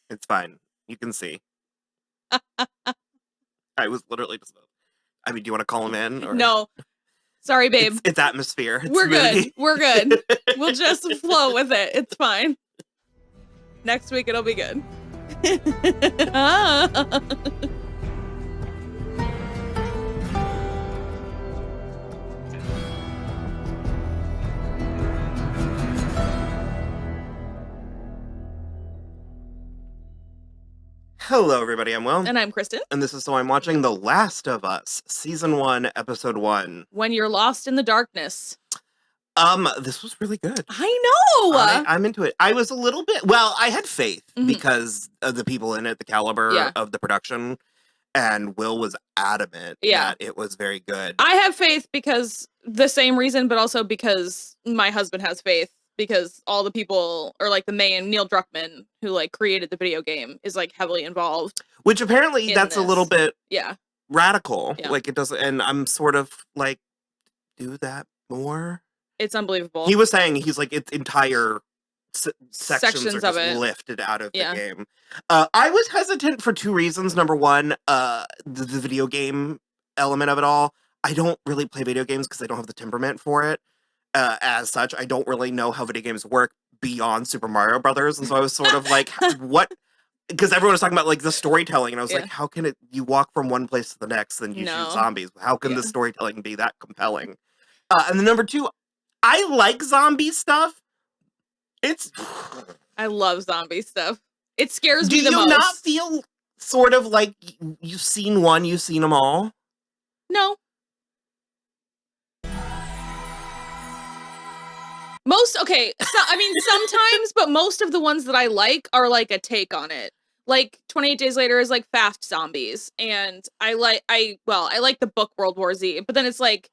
It's fine. You can see. I was literally just... I mean, do you want to call him in? Or... No. Sorry, babe. It's atmosphere. It's We're moody. good. We're good. We'll just flow with it. It's fine. Next week, it'll be good. Hello, everybody. I'm Will. And I'm Kristen. And this is So I'm Watching The Last of Us, Season 1, Episode 1. When You're Lost in the Darkness. This was really good. I know! I'm into it. I was a little bit... Well, I had faith because of the people in it, the caliber of the production, and Will was adamant that it was very good. I have faith because the same reason, but also because my husband has faith. Because all the people, or like the main Neil Druckmann, who like created the video game, is like heavily involved. Which apparently that's a little bit radical. Yeah. Like it doesn't, and I'm sort of like, do that more. It's unbelievable. He was saying he's like its entire sections are of just it lifted out of the game. I was hesitant for two reasons. Number one, the video game element of it all. I don't really play video games because I don't have the temperament for it. As such, I don't really know how video games work beyond Super Mario Brothers, and so I was sort of like, what? Because everyone was talking about like the storytelling, and I was like, how can you walk from one place to the next and you shoot zombies? How can the storytelling be that compelling? And then number two, I like zombie stuff. I love zombie stuff. It scares me the most. Do you not feel sort of like you've seen one, you've seen them all? No. Sometimes, but most of the ones that I like are like a take on it. Like 28 Days Later is like fast zombies, and I like the book World War Z, but then it's like,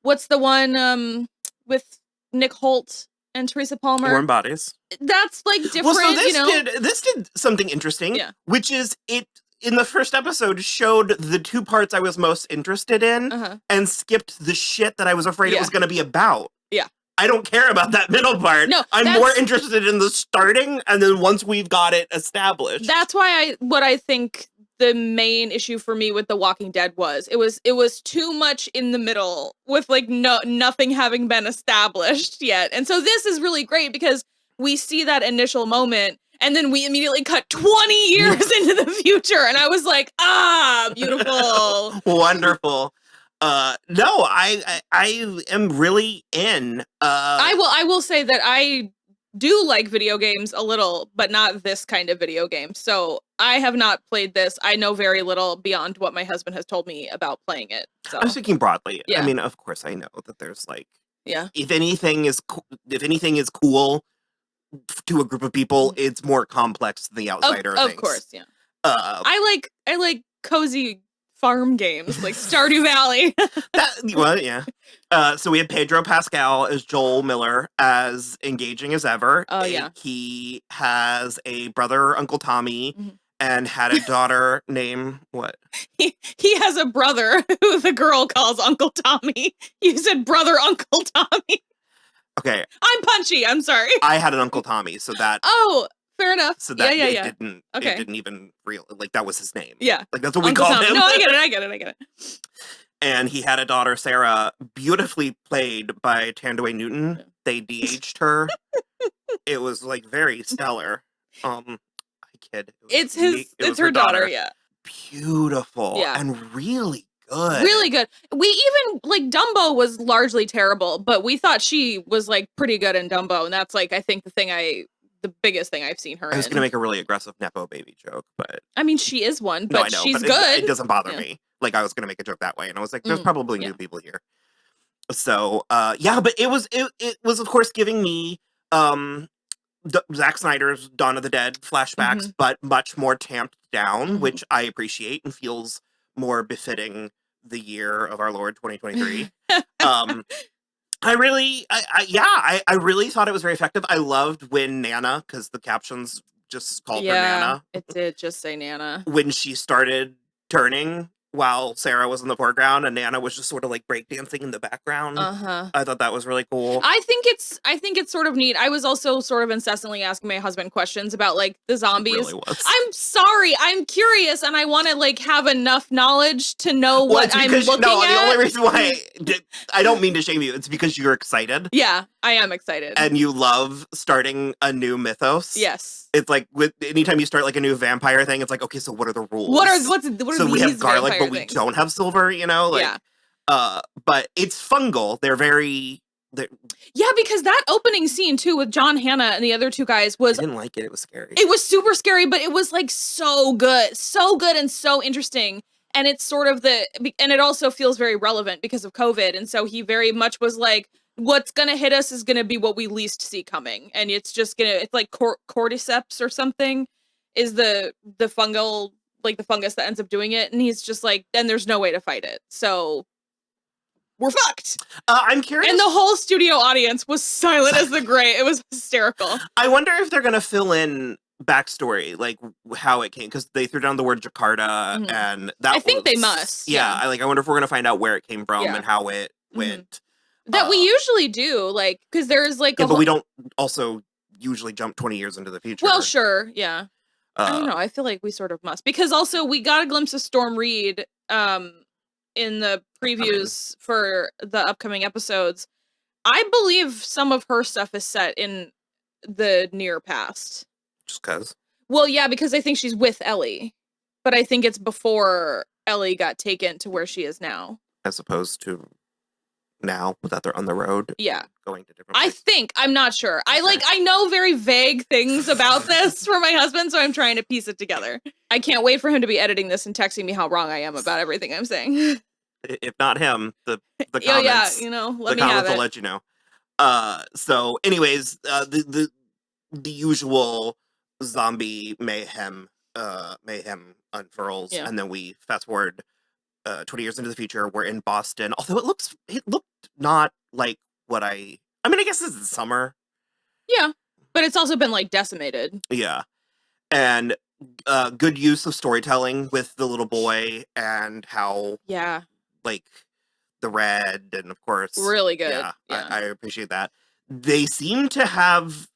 what's the one with Nick Holt and Teresa Palmer? Warm Bodies. That's like different. Well, so this did something interesting, which is it. In the first episode, showed the two parts I was most interested in, and skipped the shit that I was afraid it was going to be about. Yeah. I don't care about that middle part. No, I'm more interested in the starting, and then once we've got it established. That's why what I think the main issue for me with The Walking Dead was. It was too much in the middle with like nothing having been established yet. And so this is really great because we see that initial moment, and then we immediately cut 20 years into the future, and I was like, beautiful. Wonderful. No, I am really in. I will say that I do like video games a little, but not this kind of video game. So I have not played this. I know very little beyond what my husband has told me about playing it. So. I'm speaking broadly. I mean, of course, I know that there's like, if anything is cool to a group of people, it's more complex than the outsider. Of course, I like cozy farm games like Stardew Valley. So we have Pedro Pascal as Joel Miller, as engaging as ever. Oh yeah. He has a brother, Uncle Tommy, and had a daughter named what? He has a brother who the girl calls Uncle Tommy. You said brother Uncle Tommy. Okay. I'm punchy. I'm sorry. I had an Uncle Tommy, so that. Oh. Fair enough. So that it didn't even that was his name. Yeah. Like that's what we called him. No, I get it. And he had a daughter, Sarah, beautifully played by Tandaway Newton. They de-aged her. It was like very stellar. I kid. It's her daughter, yeah. Beautiful. Yeah. And really good. Really good. We even like Dumbo was largely terrible, but we thought she was like pretty good in Dumbo, and that's like I think the biggest thing I've seen her in. I was going to make a really aggressive Nepo baby joke, but... I mean, she is one, but I know, she's but good. It doesn't bother me. Like, I was going to make a joke that way, and I was like, there's probably new people here. So, but it was, of course, giving me Zack Snyder's Dawn of the Dead flashbacks, but much more tamped down, which I appreciate and feels more befitting the year of our Lord 2023. I really thought it was very effective. I loved when Nana, because the captions just called her Nana. It did just say Nana. When she started turning while Sarah was in the foreground and Nana was just sort of like breakdancing in the background. I thought that was really cool. I think it's sort of neat. I was also sort of incessantly asking my husband questions about like the zombies. It really was. I'm sorry, I'm curious, and I want to like have enough knowledge to know what I'm looking at. No, the only reason why I don't mean to shame you. It's because you're excited. Yeah, I am excited, and you love starting a new mythos. Yes, it's like with anytime you start like a new vampire thing, it's like, okay, so what are the rules? What are so we have garlic, but things? We don't have silver. You know, like but it's fungal. They're yeah, because that opening scene too with John Hannah and the other two guys was I didn't like it. It was scary. It was super scary, but it was like so good and so interesting. And it's sort of and it also feels very relevant because of COVID. And so he very much was like, what's going to hit us is going to be what we least see coming. And it's just it's like cordyceps or something is the fungal, like the fungus that ends up doing it. And he's just like, then there's no way to fight it. So we're fucked. I'm curious. And the whole studio audience was silent as the grave. It was hysterical. I wonder if they're going to fill in backstory, like how it came, because they threw down the word Jakarta, and that I think they must. Yeah, I wonder if we're going to find out where it came from and how it went. That we usually do, like, because there's like but we don't also usually jump 20 years into the future. Well, sure, yeah. I don't know. I feel like we sort of must, because also we got a glimpse of Storm Reed in the previews for the upcoming episodes. I believe some of her stuff is set in the near past. Just because? Well, yeah, because I think she's with Ellie, but I think it's before Ellie got taken to where she is now. As opposed to now, that they're on the road. Yeah. Going to different places. I think. I'm not sure. I know very vague things about this for my husband, so I'm trying to piece it together. I can't wait for him to be editing this and texting me how wrong I am about everything I'm saying. If not him, the comments. Yeah, you know, let me have it. Will let you know. So anyways, the usual zombie mayhem unfurls, and then we fast forward 20 years into the future. We're in Boston, although it looked not like what I mean, I guess this is summer. Yeah, but it's also been like decimated. Yeah, and good use of storytelling with the little boy and how like the red, and of course really good. I appreciate that. They seem to have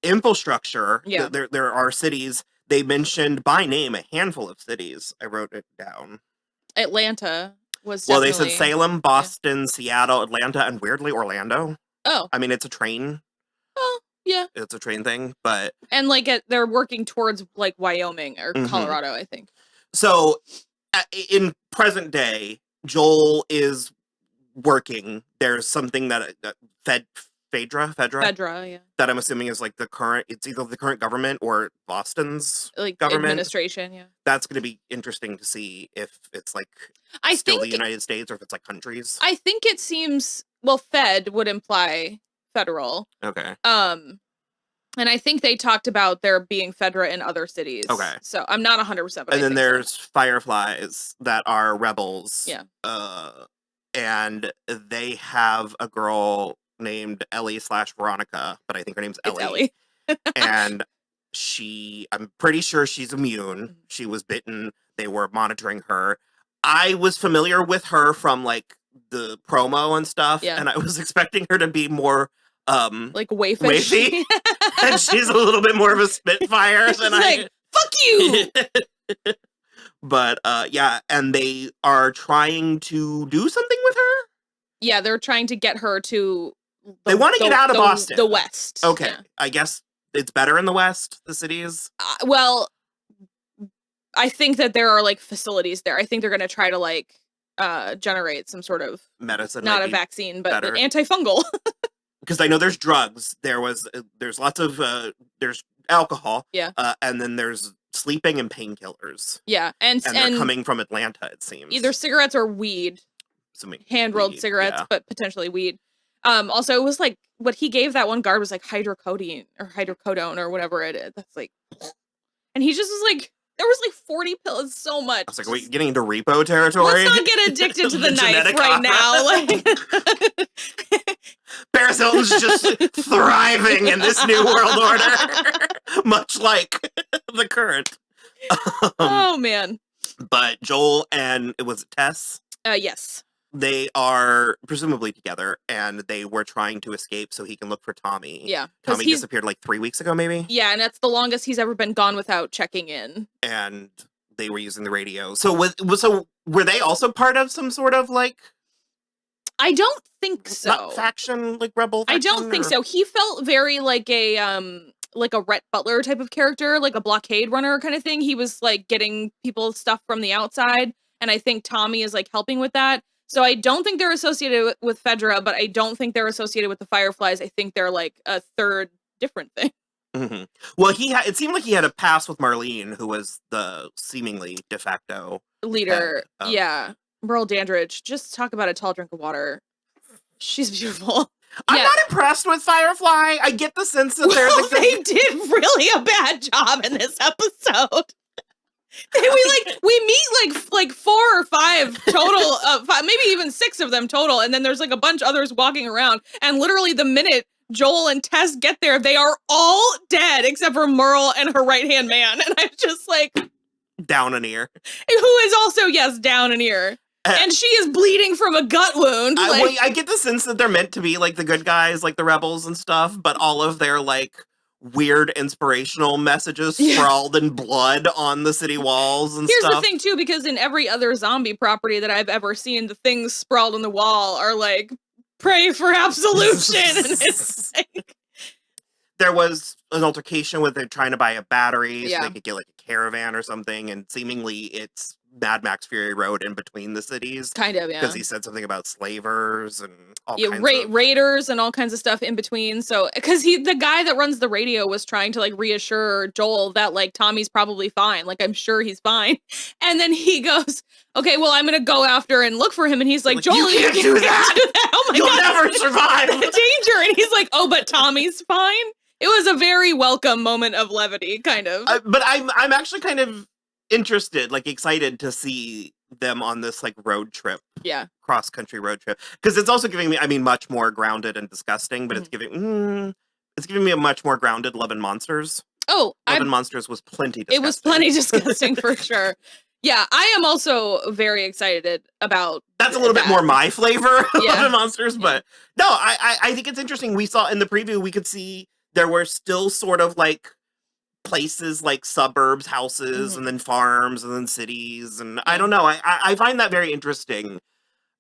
infrastructure. There are cities. They mentioned by name a handful of cities. I wrote it down. Atlanta was they said Salem, Boston, Seattle, Atlanta, and weirdly Orlando. Oh, I mean, it's a train. Oh, yeah, it's a train thing, but and like they're working towards like Wyoming or Colorado, I think. So in present day, Joel is working. There's something that Phaedra, yeah. That I'm assuming is like it's either the current government or Boston's like government administration, yeah. That's going to be interesting to see if it's like still the United States or if it's like countries. I think it seems, Fed would imply federal. Okay. And I think they talked about there being Fedra in other cities. Okay. So I'm not 100%. And then there's Fireflies that are rebels. Yeah. And they have a girl named Ellie/Veronica, but I think her name's Ellie. And I'm pretty sure she's immune. She was bitten. They were monitoring her. I was familiar with her from like the promo and stuff. Yeah. And I was expecting her to be more like wafy. And she's a little bit more of a spitfire than like, fuck you. But yeah, and they are trying to do something with her. Yeah, they're trying to get her to they want to get out of Boston. The West. Okay. Yeah. I guess it's better in the West, the cities. I think that there are like facilities there. I think they're going to try to like generate some sort of medicine, not a vaccine, but an antifungal. Because I know there's drugs. There's lots of there's alcohol. Yeah. And then there's sleeping and painkillers. Yeah, and they're coming from Atlanta. It seems either cigarettes or weed. Hand-rolled cigarettes, but potentially weed. Also, it was like what he gave that one guard was like hydrocodone or whatever it is. That's like, and he just was like, there was like 40 pills, so much. I was like, are we getting into repo territory? Let's not get addicted to the knife right now. Like, Paris Hilton's just thriving in this new world order, much like the current. Oh man. But Joel and it was Tess. Yes. They are presumably together, and they were trying to escape so he can look for Tommy. Yeah. Tommy disappeared like 3 weeks ago, maybe? Yeah, and that's the longest he's ever been gone without checking in. And they were using the radio. So were they also part of some sort of like... I don't think so. Not faction, like rebel faction, I don't think so. He felt very like a Rhett Butler type of character, like a blockade runner kind of thing. He was like getting people stuff from the outside, and I think Tommy is like helping with that. So I don't think they're associated with Fedra, but I don't think they're associated with the Fireflies. I think they're like a third different thing. Mm-hmm. Well, it seemed like he had a pass with Marlene, who was the seemingly de facto leader. Yeah. Merle Dandridge. Just talk about a tall drink of water. She's beautiful. I'm not impressed with Firefly. I get the sense that they did really a bad job in this episode. we meet like 4 or 5 total, maybe even 6 of them total, and then there's like a bunch others walking around, and literally the minute Joel and Tess get there, they are all dead except for Merle and her right-hand man, and I'm just like... Down an ear. Who is also, yes, down an ear. And she is bleeding from a gut wound. I get the sense that they're meant to be like the good guys, like the rebels and stuff, but all of their like weird inspirational messages sprawled in blood on the city walls and stuff. Here's the thing too, because in every other zombie property that I've ever seen, the things sprawled on the wall are like, pray for absolution. And it's like... There was an altercation with it trying to buy a battery so they could get like a caravan or something, and seemingly it's Mad Max Fury Road in between the cities. Kind of, yeah. Because he said something about slavers and all kinds of... raiders and all kinds of stuff in between. So, because the guy that runs the radio was trying to like reassure Joel that like Tommy's probably fine. Like, I'm sure he's fine. And then he goes, okay, well, I'm going to go after and look for him. And he's like, Joel, you can't do that. Oh my You'll God. never survive. Danger. And he's like, oh, but Tommy's fine. It was a very welcome moment of levity, kind of. But I'm actually kind of interested, like excited to see them on this like road trip. Yeah. Cross country road trip. Because it's also giving me, I mean, much more grounded and disgusting, but it's giving me a much more grounded Love and Monsters. Oh, Love and Monsters was plenty disgusting. It was plenty disgusting for sure. Yeah, I am also very excited about That's a little bit more my flavor of Yeah. Love and Monsters, but no, I think it's interesting. We saw in the preview, we could see there were still sort of like places like suburbs, houses, and then farms, and then cities, and I don't know. I find that very interesting,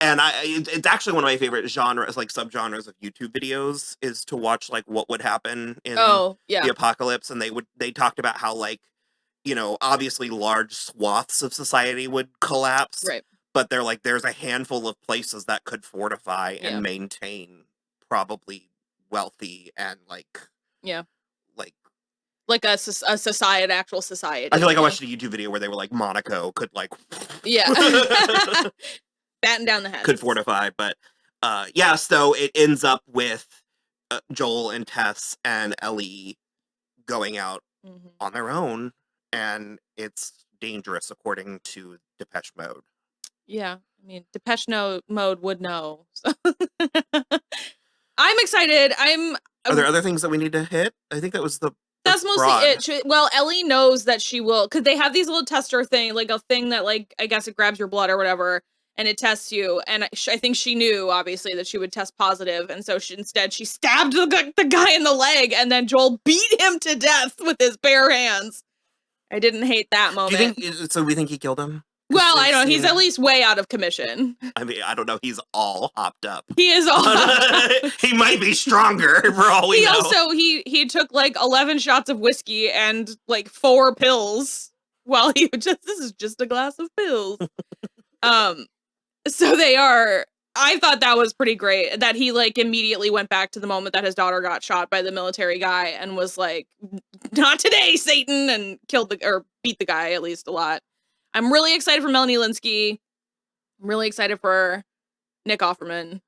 and it's actually one of my favorite genres, like subgenres of YouTube videos, is to watch like what would happen in the apocalypse, and they talked about how like, you know, obviously large swaths of society would collapse, right? But they're like, there's a handful of places that could fortify and maintain probably wealthy and like like a society, actual society. I feel like I watched a YouTube video where they were like, Monaco could like batten down the head, could fortify, but so it ends up with Joel and Tess and Ellie going out on their own, and it's dangerous according to Depeche Mode. Yeah, I mean, Depeche Mode would know. So. I'm excited. Are there other things that we need to hit? I think that was that's mostly broad. it. Well, Ellie knows that she will, because they have these little tester thing, like a thing that, like, I guess it grabs your blood or whatever, and it tests you. And I think she knew, obviously, that she would test positive, and so instead she stabbed the guy in the leg, and then Joel beat him to death with his bare hands. I didn't hate that moment. So we think he killed him? Well, I don't know. He's at least way out of commission. I mean, I don't know. He's all hopped up. He is all hopped up. He might be stronger for all we know. He took like 11 shots of whiskey and like 4 pills while this is just a glass of pills. So I thought that was pretty great that he like immediately went back to the moment that his daughter got shot by the military guy and was like, not today, Satan, and beat the guy at least a lot. I'm really excited for Melanie Linsky. I'm really excited for Nick Offerman.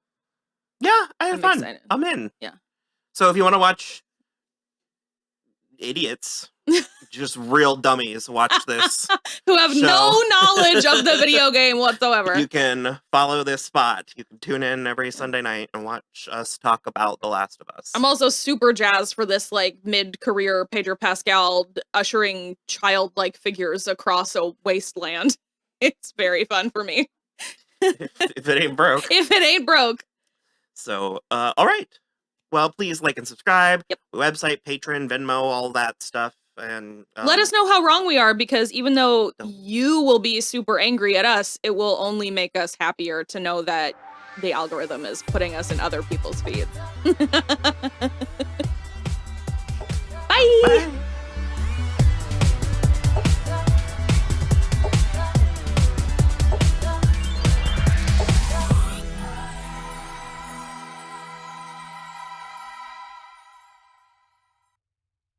Yeah, I had fun. Excited. I'm in. Yeah. So if you want to watch idiots, just real dummies, watch this. Who have no knowledge of the video game whatsoever. You can follow this spot. You can tune in every Sunday night and watch us talk about The Last of Us. I'm also super jazzed for this like mid-career Pedro Pascal ushering childlike figures across a wasteland. It's very fun for me. If it ain't broke. If it ain't broke. So, all right. Well, please like and subscribe. Yep. Website, Patreon, Venmo, all that stuff. And let us know how wrong we are, because even though Don't. you will be super angry at us, it will only make us happier to know that the algorithm is putting us in other people's feeds.